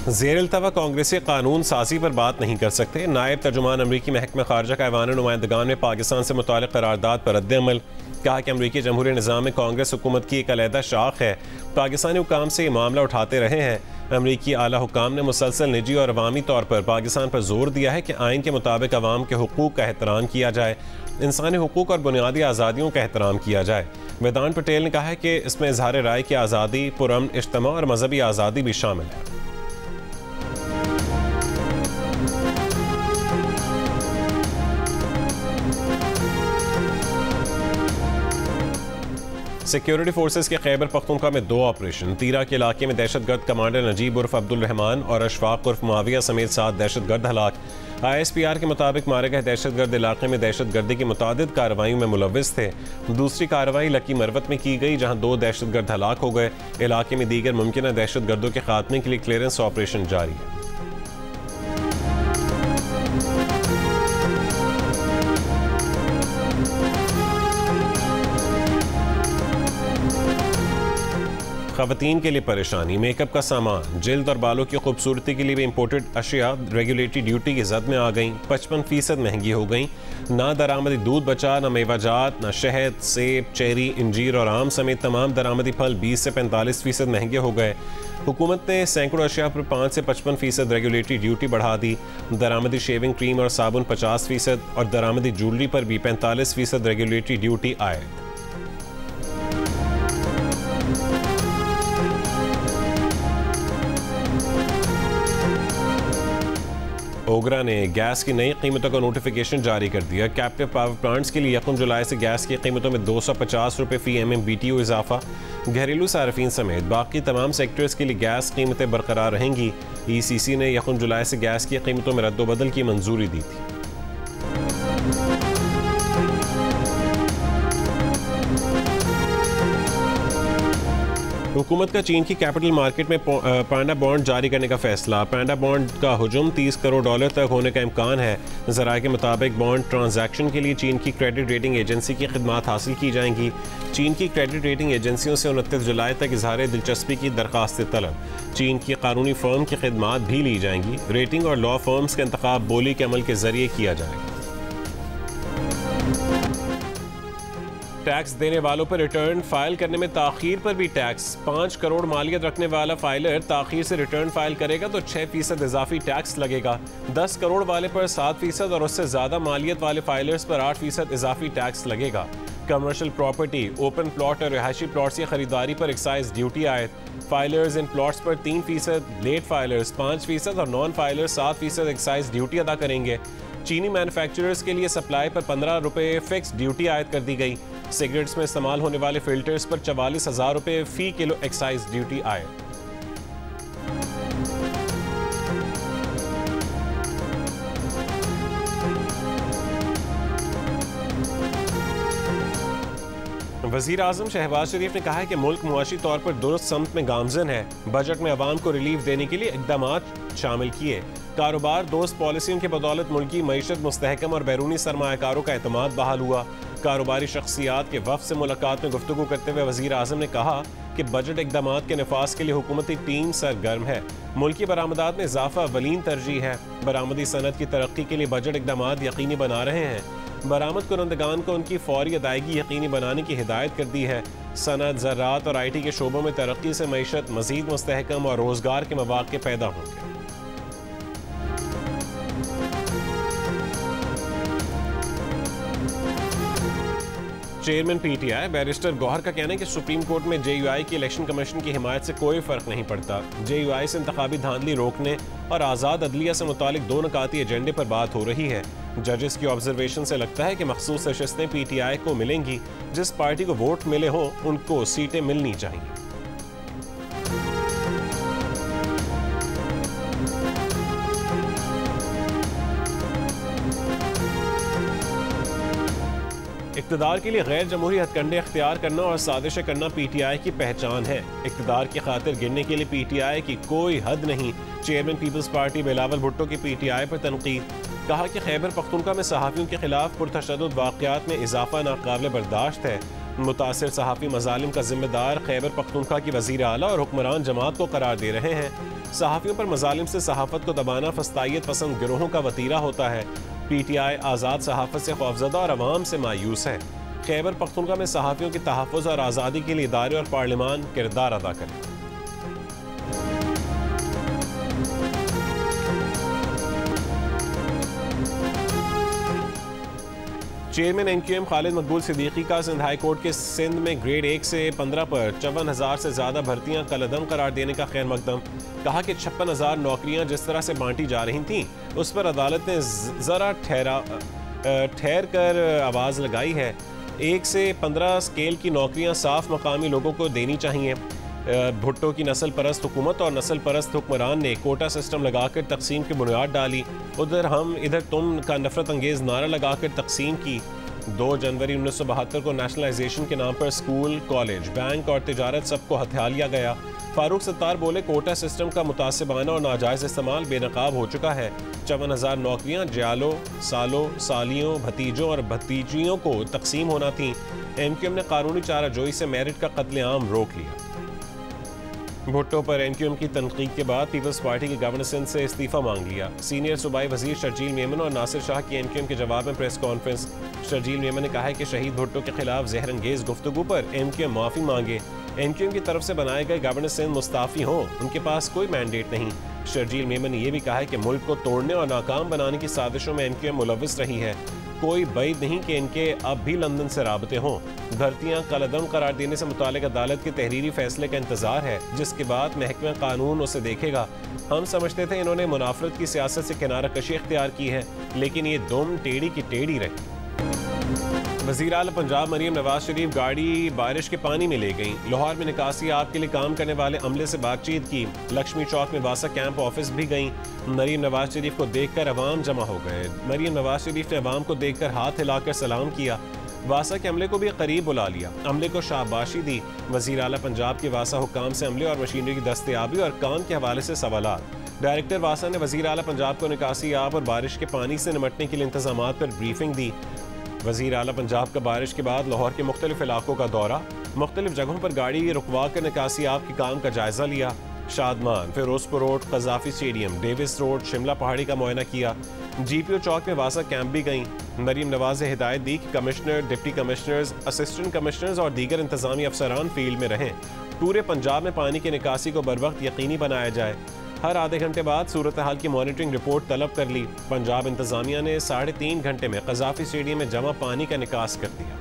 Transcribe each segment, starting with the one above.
ज़ेर इल्तवा कांग्रेसी कानून साजी पर बात नहीं कर सकते। नायब तर्जुमान अमरीकी महकमा खारजा का ऐवान नुमाइंदगान में पाकिस्तान से मुताल्लिक़ करारदाद पर रद्द-ए-अमल। कहा कि अमरीकी जमहूरी निज़ाम में कांग्रेस हुकूमत की एक अलहदा शाख है। पाकिस्तानी हुकाम से ये मामला उठाते रहे हैं। अमरीकी आला हुकाम ने मुसलसल निजी और अवामी तौर पर पाकिस्तान पर जोर दिया है कि आइन के मुताबिक अवाम के हुकूक का एहतराम किया जाए, इंसानी हुकूक और बुनियादी आज़ादियों का एहतराम किया जाए। वेदांत पटेल ने कहा है कि इसमें इजहार राय की आज़ादी, पुरअमन इज्तिमा और मजहबी आज़ादी भी शामिल है। सिक्योरिटी फोर्सेस के खैबर पख्तूनख्वा में 2 ऑपरेशन। तीरा के इलाके में दहशतगर्द कमांडर नजीब उर्फ अब्दुल रहमान और अशफाक उर्फ मुआविया समेत 7 दहशतगर्द हलाक। ISPR के मुताबिक मारे गए दहशतगर्द इलाके में दहशतगर्दी की मुतादिद कार्रवाइयों में मुलव्विस थे। दूसरी कार्रवाई लकी मरवत में की गई, जहां 2 दहशतगर्द हलाक हो गए। इलाके में दीगर मुमकिन दहशतगर्दों के खात्मे के लिए क्लियरेंस ऑपरेशन जारी है। ख़वातीन के लिए परेशानी। मेकअप का सामान, जिल्द और बालों की खूबसूरती के लिए भी इम्पोर्टेड अशिया रेगुलेटरी ड्यूटी की जद में आ गई। 55% महंगी हो गई। ना दरामदी दूध बचा, ना मेवाजात, ना शहद, सेब, चेरी, इंजीर और आम समेत तमाम दरामदी फल 20 से 45% महंगे हो गए। हुकूमत ने सैकड़ों अशिया पर 5 से 55% रेगुलेटरी ड्यूटी बढ़ा दी। दरामदी शेविंग क्रीम और साबुन 50% और दरामदी ज्वेलरी पर भी 45% रेगुलेटरी ड्यूटी आए। ओगरा ने गैस की नई कीमतों का नोटिफिकेशन जारी कर दिया। कैप्टिव पावर प्लांट्स के लिए 1 जुलाई से गैस की कीमतों में 250 रुपये फी MMBTU इजाफा। घरेलू सार्फिन समेत बाकी तमाम सेक्टर्स के लिए गैस कीमतें बरकरार रहेंगी। ECC ने 1 जुलाई से गैस की कीमतों में रद्दोबदल की मंजूरी दी थी। हुकूमत का चीन की कैपिटल मार्केट में पांडा बॉन्ड जारी करने का फैसला। पांडा बॉन्ड का हुजूम $30 करोड़ तक होने का इम्कान है। ज़राए के मुताबिक बॉन्ड ट्रांजैक्शन के लिए चीन की क्रेडिट रेटिंग एजेंसी की खिदमात हासिल की जाएंगी। चीन की क्रेडिट रेटिंग एजेंसियों से 29 जुलाई तक इजहार दिलचस्पी की दरख्वास्त तलब। चीन की कानूनी फर्म की खिदमात भी ली जाएंगी। रेटिंग और लॉ फर्म्स का इंतखाब बोली के अमल के जरिए किया जाएगा। टैक्स देने वालों पर रिटर्न फाइल करने में ताखीर पर भी टैक्स। 5 करोड़ मालियत रखने वाला फाइलर ताखीर से रिटर्न फाइल करेगा तो 6% इजाफी टैक्स लगेगा। 10 करोड़ वाले पर 7% और उससे ज्यादा मालियत वाले फाइलर्स पर 8% इजाफी टैक्स लगेगा। कमर्शियल प्रॉपर्टी, ओपन प्लॉट और रिहायशी प्लॉट्स की खरीदारी पर एक्साइज ड्यूटी आयद। फाइलर्स इन प्लॉट्स पर 3%, लेट फाइलर्स 5% और नॉन फाइलर्स 7% एक्साइज ड्यूटी अदा करेंगे। चीनी मैन्युफैक्चरर्स के लिए सप्लाई पर 15 रुपये फिक्स ड्यूटी आयद कर दी गई। सिगरेट्स में इस्तेमाल होने वाले फिल्टर्स पर 44,000 रुपये फी किलो एक्साइज ड्यूटी आए। वज़ीर आज़म शहबाज शरीफ ने कहा है कि मुल्क मुआशी तौर पर दुरुस्त समत में गामजन है। बजट में अवाम को रिलीफ देने के लिए इक़दामात शामिल किए। कारोबार दोस्त पॉलिसियों की बदौलत मुल्की मईशत मुस्तहकम और बैरूनी सरमायाकारों का एतमाद बहाल हुआ। कारोबारी शख्सियात के वफ़द से मुलाकात में गुफ्तगू करते हुए वज़ीर आज़म ने कहा कि बजट इक़दामात के नफाज के लिए हुकूमती टीम सरगर्म है। मुल्की बरामदात में इजाफा अवलीन तरजीह है। बरामदी सनत की तरक्की के लिए बजट इक़दामात यकीनी बना रहे हैं। बरामद कुनंदगान को उनकी फौरी अदायगी यकीनी बनाने की हिदायत कर दी है। सनत, ज़राअत और IT के शोबों में तरक्की से मईशत मज़ीद मुस्तहकम और रोज़गार के मौक़े पैदा होंगे। चेयरमैन PTI बैरिस्टर गौहर का कहना है कि सुप्रीम कोर्ट में JUI की इलेक्शन कमीशन की हिमायत से कोई फ़र्क नहीं पड़ता। JUI से इंतखाबी धांधली रोकने और आज़ाद अदलिया से मुतालिक 2 निकाती एजेंडे पर बात हो रही है। जजेस की ऑब्जर्वेशन से लगता है कि मखसूस नशिस्तें PTI को मिलेंगी। जिस पार्टी को वोट मिले हों उनको सीटें मिलनी चाहिए। इक़्तिदार के लिए गैर जमहूरी हथकंडे अख्तियार करना और साजिशें करना PTI की पहचान है। इक़्तिदार की खातिर गिरने के लिए PTI की कोई हद नहीं। चेयरमैन पीपल्स पार्टी बिलावल भुट्टो की PTI पर तनकीद। कहा कि खैबर पख्तूनख्वा में सहाफ़ियों के खिलाफ पुरतशद्दुद वाक़यात में इजाफा नाकाबिल बर्दाश्त है। मुतासिर सहाफ़ी मजालिम का जिम्मेदार खैबर पख्तूनख्वा की वज़ीर आला और हुक्मरान जमात को करार दे रहे हैं। सहाफ़ियों पर मजालिम से सहाफ़त को दबाना फस्तायत पसंद गिरोहों का वतीरा होता है। PTI आज़ाद सहाफ़त से खौफज़दा और अवाम से मायूस है। खैबर पख्तूनख्वा में सहाफ़ियों की तहफ़्फ़ुज़ और आज़ादी के लिए इदारे और पार्लिमान किरदार अदा करें। चेयरमैन NQM खालिद मकबूल सिद्दीकी का सिंध हाई कोर्ट के सिंध में ग्रेड 1 से 15 पर 54,000 से ज़्यादा भर्तियां कलअदम करार देने का खैर मकदम। कहा कि 56,000 नौकरियां जिस तरह से बांटी जा रही थीं उस पर अदालत ने ज़रा ठहर कर आवाज़ लगाई है। 1 से 15 स्केल की नौकरियां साफ मकामी लोगों को देनी चाहिए। भुट्टो की नस्ल परस्त हुकूमत और नस्ल परस्त हुक्मरान ने कोटा सिस्टम लगाकर तकसीम की बुनियाद डाली। उधर हम इधर तुम का नफरत अंगेज नारा लगाकर तकसीम की। 2 जनवरी 1972 को नेशनलाइजेशन के नाम पर स्कूल, कॉलेज, बैंक और तिजारत सबको हथिया लिया गया। फारूक सत्तार बोले कोटा सिस्टम का मुतासिबाना और नाजायज़ इस्तेमाल बेनकाब हो चुका है। 54,000 नौकरियां जालों, सालों, सालियों, भतीजों और भतीजियों को तकसीम होना थी। NQM ने कानूनी चाराजोई से मेरिट का कत्लेआम रोक लिया। भुट्टो पर NQM की तनकीद के बाद पीपल्स पार्टी के गवर्नर सिंध से इस्तीफा मांग लिया। सीनियर सूबाई वजीर शर्जील मेमन और नासिर शाह की NQM के जवाब में प्रेस कॉन्फ्रेंस। शर्जील मेमन ने कहा है कि शहीद भुट्टो के खिलाफ जहरअंगेज गुफ्तगू पर NQM माफ़ी मांगे। NQM की तरफ से बनाए गए गवर्नर सिंध मुस्ताफ़ी हों, उनके पास कोई मैंडेट नहीं। शर्जील मेमन ने यह भी कहा है कि मुल्क को तोड़ने और नाकाम बनाने की साजिशों में NQM मुलव्विस रही है। कोई बैद नहीं कि इनके अब भी लंदन से राबते हों। भर्तियां कलअदम करार देने से मुतालिक अदालत के तहरीरी फैसले का इंतजार है, जिसके बाद महकमा कानून उसे देखेगा। हम समझते थे इन्होंने मुनाफरत की सियासत से किनारा कशी इख्तियार की है, लेकिन ये दुम टेढ़ी की टेढ़ी रही। वज़ीर आला पंजाब मरीम नवाज शरीफ गाड़ी बारिश के पानी में ले गई। लाहौर में निकासी आप के लिए काम करने वाले अमले से बातचीत की। लक्ष्मी चौक में वासा कैंप ऑफिस भी गई। मरीम नवाज शरीफ को देखकर अवाम जमा हो गए। मरीम नवाज शरीफ ने अवाम को देखकर हाथ हिलाकर सलाम किया। वासा के अमले को भी करीब बुला लिया, अमले को शाबाशी दी। वज़ीर आला पंजाब के वासा हुक्काम से अमले और मशीनरी की दस्तयाबी और काम के हवाले से सवालात। डायरेक्टर वासा ने वज़ीर आला पंजाब को निकासी आप और बारिश के पानी से निमटने के लिए इंतजामात पर ब्रीफिंग दी। वज़ीर आला पंजाब का बारिश के बाद लाहौर के मुख्तलिफ इलाकों का दौरा, मुख्तलिफ जगहों पर गाड़ी रुकवा कर निकासी आप के काम का जायजा लिया। Shadman, Ferozepur road, Gaddafi stadium, Davis road, Shimla Pahari का मुआयना किया। GPO चौक में वासा कैंप भी गईं। मरीम नवाज ने हिदायत दी कि commissioner, deputy commissioners, assistant commissioners और दीगर इंतजामी अफसरान फील्ड में रहें। पूरे पंजाब में पानी की निकासी को बर वक्त यकीनी बनाया जाए। हर आधे घंटे बाद सूरत हाल की मॉनिटरिंग रिपोर्ट तलब कर ली। पंजाब इंतजामिया ने 3.5 घंटे में कज़ाफ़ी स्टेडियम में जमा पानी का निकास कर दिया।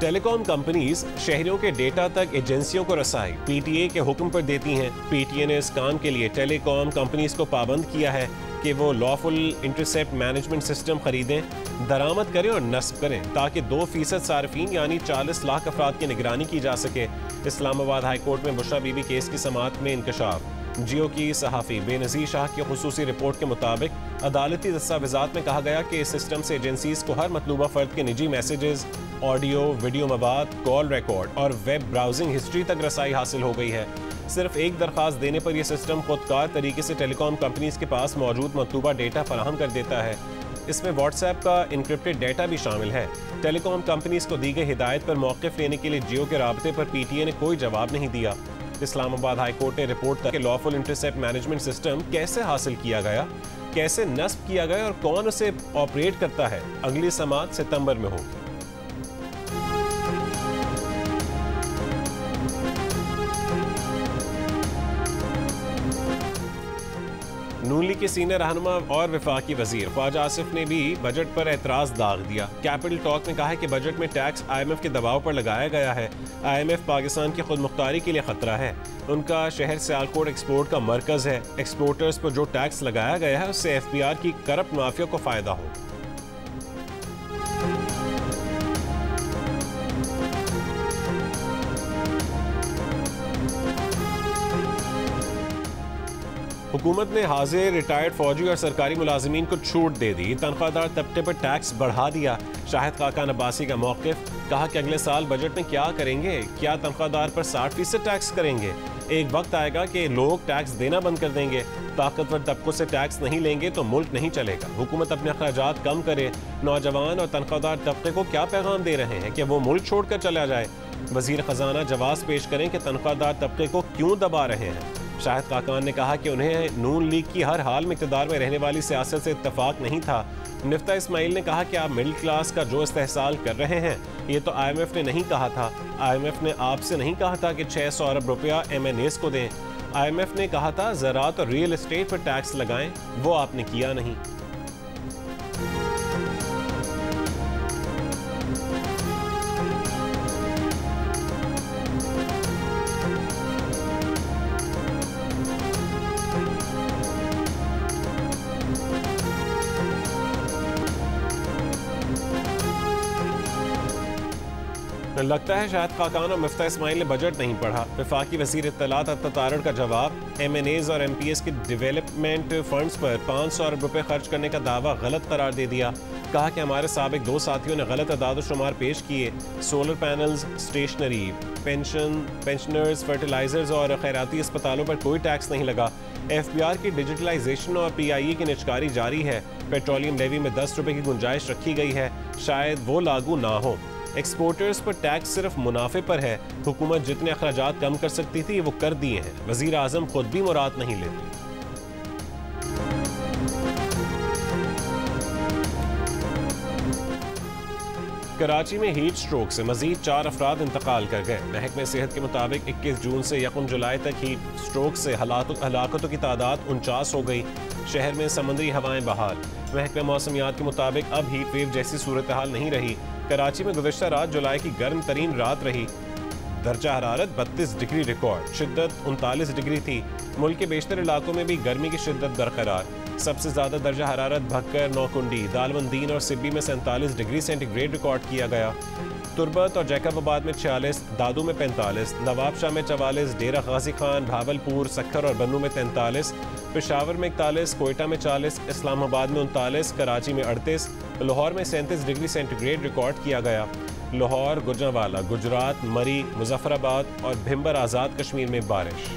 टेलीकॉम कंपनीज शहरियों के डेटा तक एजेंसियों को रसाई PTA के हुक्म पर देती हैं। PTA ने इस काम के लिए टेलीकॉम कंपनीज को पाबंद किया है कि वो लॉफुल इंटरसेप्ट मैनेजमेंट सिस्टम खरीदें, दरामद करें और नस्ब करें, ताकि 2% सार्फिन यानी 40 लाख अफराद की निगरानी की जा सके। इस्लामाबाद हाई कोर्ट में बुशरा बीबी केस की समाअत में इंकशाफ। जियो की सहाफ़ी बेनज़ीर शाह की खुसूसी रिपोर्ट के मुताबिक अदालती दस्तावेज़ात में कहा गया कि इस सिस्टम से एजेंसीज को हर मतलूबा फ़र्द के निजी मैसेजेस, ऑडियो, वीडियो मवाद, कॉल रिकॉर्ड और वेब ब्राउजिंग हिस्ट्री तक रसाई हासिल हो गई है। सिर्फ एक दरख्वास्त देने पर यह सिस्टम खुदकार तरीके से टेलीकॉम कंपनीज के पास मौजूद मतलूबा डेटा फराहम कर देता है। इसमें व्हाट्सएप का इनक्रिप्टेड डेटा भी शामिल है। टेलीकॉम कंपनीज को दी गई हिदायत पर मौक़िफ़ लेने के लिए जियो के राबते पर PTA ने कोई जवाब नहीं दिया। इस्लामाबाद हाई कोर्ट ने रिपोर्ट तक लॉफुल इंटरसेप्ट मैनेजमेंट सिस्टम कैसे हासिल किया गया, कैसे नस्ब किया गया और कौन उसे ऑपरेट करता है, अगली समाअत सितंबर में होगी। नून लीग के सीनियर रहनुमा और वफाकी वजीर ख्वाजा आसिफ ने भी बजट पर एतराज़ दाग दिया। कैपिटल टॉक में कहा है कि बजट में टैक्स IMF के दबाव पर लगाया गया है। IMF पाकिस्तान की खुद मुख्तारी के लिए खतरा है। उनका शहर सियालकोट एक्सपोर्ट का मरकज़ है। एक्सपोर्टर्स पर जो टैक्स लगाया गया है उससे FBR की करप्ट माफिया को फ़ायदा हो। हुकूमत ने हाजिर, रिटायर्ड फौजी और सरकारी मुलाजिमीन को छूट दे दी। तनख्वाहदार तबके पर टैक्स बढ़ा दिया। शाहिद खाकान अब्बासी का मौक़िफ़, कहा कि अगले साल बजट में क्या करेंगे, क्या तनख्वाहदार पर 60% टैक्स करेंगे? एक वक्त आएगा कि लोग टैक्स देना बंद कर देंगे। ताकतवर तबकों से टैक्स नहीं लेंगे तो मुल्क नहीं चलेगा। हुकूमत अपने अखराजात कम करे। नौजवान और तनख्वाहदार तबके को क्या पैगाम दे रहे हैं कि वो मुल्क छोड़कर चला जाए? वज़ीर ख़जाना जवाब पेश करें कि तनख्वाहदार तबके को क्यों दबा रहे हैं। शाहिद खाकान ने कहा कि उन्हें नून लीग की हर हाल में इक़्तिदार में रहने वाली सियासत से इत्तफाक नहीं था। निफ्ता इस्माइल ने कहा कि आप मिडिल क्लास का जो इस्तेहसाल कर रहे हैं, ये तो IMF ने नहीं कहा था। IMF ने आपसे नहीं कहा था कि 600 अरब रुपया MNAs को दें। IMF ने कहा था ज़राअत और रियल एस्टेट पर टैक्स लगाएं, वो आपने किया नहीं। लगता है शाहिद खाकान और मुफ्ता इस्माइल ने बजट नहीं पढ़ा। वफाकी वज़ीर इत्तलात अत्तातारड़ का जवाब, MNAs और MPS के डेवलपमेंट फंड्स पर 500 अरब रुपये खर्च करने का दावा गलत करार दे दिया। कहा कि हमारे साबिक 2 साथियों ने गलत अदाद शुमार पेश किए। Solar panels, stationery, pensioners, fertilisers और खैराती अस्पतालों पर कोई टैक्स नहीं लगा। FBR की डिजिटलाइजेशन और PIE की निचकारी जारी है। पेट्रोलियम लेवी में 10 रुपये की गुंजाइश रखी गई है, शायद वो लागू ना हो। एक्सपोर्टर्स पर टैक्स सिर्फ मुनाफे पर है। हुकूमत जितने अखराजात कम कर सकती थी वो कर दिए हैं। वज़ीर आज़म खुद भी मुराद नहीं लेते। कराची में हीट स्ट्रोक से मजीद 4 अफराद इंतकाल कर गए। महकमे सेहत के मुताबिक 21 जून से 1 जुलाई तक हीट स्ट्रोक से हलाकतों की तादाद 49 हो गई। शहर में समुद्री हवाएं बहाल। महकमे मौसमियात के मुताबिक अब हीट वेव जैसी सूरत हाल नहीं रही। कराची में गुज़श्ता रात जुलाई की गर्म तरीन रात रही। दर्जा हरारत 32 डिग्री रिकॉर्ड, शिद्दत 39 डिग्री थी। मुल्क के बेशतर इलाकों में भी गर्मी की शिद्दत बरकरार। सबसे ज़्यादा दर्जा हरारत भक्कर, नौकुंडी, दालमंदीन और सिब्बी में 47 डिग्री सेंटीग्रेड रिकॉर्ड किया गया। तुरबत और जैकबाबाद में 46, दादू में 45, नवाबशाह में 44, डेरा गाजी खान, भावलपुर, सक्खर और बन्नू में 43, पेशावर में 41, कोयटा में 40, इस्लामाबाद में 39, कराची में 38, लाहौर में 37 डिग्री सेंटीग्रेड रिकॉर्ड किया गया। लाहौर, गुजरांवाला, गुजरात, मरी, मुजफ्फराबाद और भिम्बर आज़ाद कश्मीर में बारिश।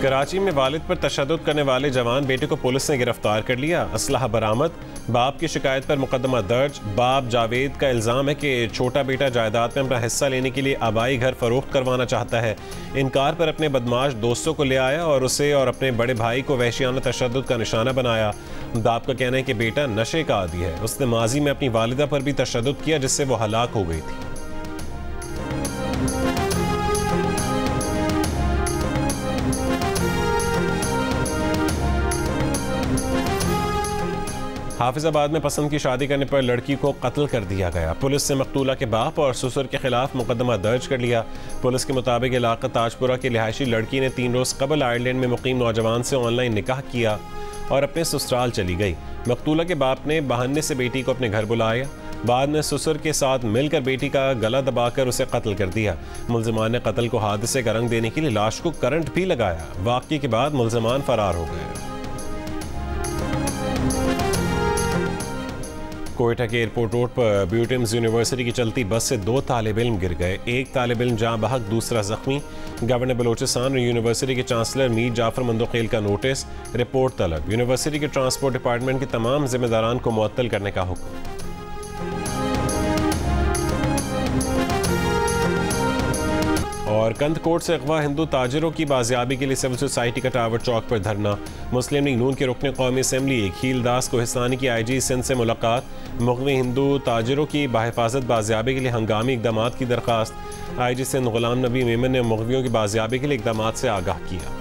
कराची में वालिद पर तशद्दुद करने वाले जवान बेटे को पुलिस ने गिरफ्तार कर लिया। असलहा बरामद। बाप की शिकायत पर मुकदमा दर्ज। बाप जावेद का इल्ज़ाम है कि छोटा बेटा जायदाद में अपना हिस्सा लेने के लिए आबाई घर फरोख्त करवाना चाहता है। इनकार पर अपने बदमाश दोस्तों को ले आया और उसे और अपने बड़े भाई को वहशियाना तशद्दुद का निशाना बनाया। बाप का कहना है कि बेटा नशे का आदी है। उसने माजी में अपनी वालिदा पर भी तशद्दुद किया, जिससे वो हलाक हो गई थी। हाफिजाबाद में पसंद की शादी करने पर लड़की को कत्ल कर दिया गया। पुलिस ने मकतूला के बाप और ससुर के खिलाफ मुकदमा दर्ज कर लिया। पुलिस के मुताबिक इलाका ताजपुरा की रिहायशी लड़की ने 3 रोज़ कबल आयरलैंड में मुकीम नौजवान से ऑनलाइन निकाह किया और अपने ससुराल चली गई। मकतूला के बाप ने बहाने से बेटी को अपने घर बुलाया। बाद में ससुर के साथ मिलकर बेटी का गला दबाकर उसे कत्ल कर दिया। मुल्ज़िमान ने कत्ल को हादसे का रंग देने के लिए लाश को करंट भी लगाया। वाक़ये के बाद मुल्ज़िमान फरार हो गए। कोयटा के एयरपोर्ट रोड पर ब्यूटिम्स यूनिवर्सिटी की चलती बस से 2 तालिब इल्म गिर गए। एक तालिब इल्म जहाँ बहक, दूसरा जख्मी। गवर्नर बलोचिस्तान और यूनिवर्सिटी के चांसलर मीर जाफर मंदोखेल का नोटिस, रिपोर्ट तलब। यूनिवर्सिटी के ट्रांसपोर्ट डिपार्टमेंट के तमाम जिम्मेदारान को मुअत्तल करने का हुक्म। और कंदकोट से अगवा हिंदू ताजिरों की बाजियाबी के लिए सिविल सोसाइटी का टावर चौक पर धरना। मुस्लिम लीग नून के रुकन कौमी असम्बली खील दास कोहिस्तानी की IG सिंध से मुलाकात। मुग़वी हिंदू ताजिरों की बाहिफाजत बाजियाबी के लिए हंगामी इकदामात की दरख्वास्त। IG सिंध गुलाम नबी मेमन ने मुग़वियों की बाजियाबी के लिए इकदामात से आगाह किया।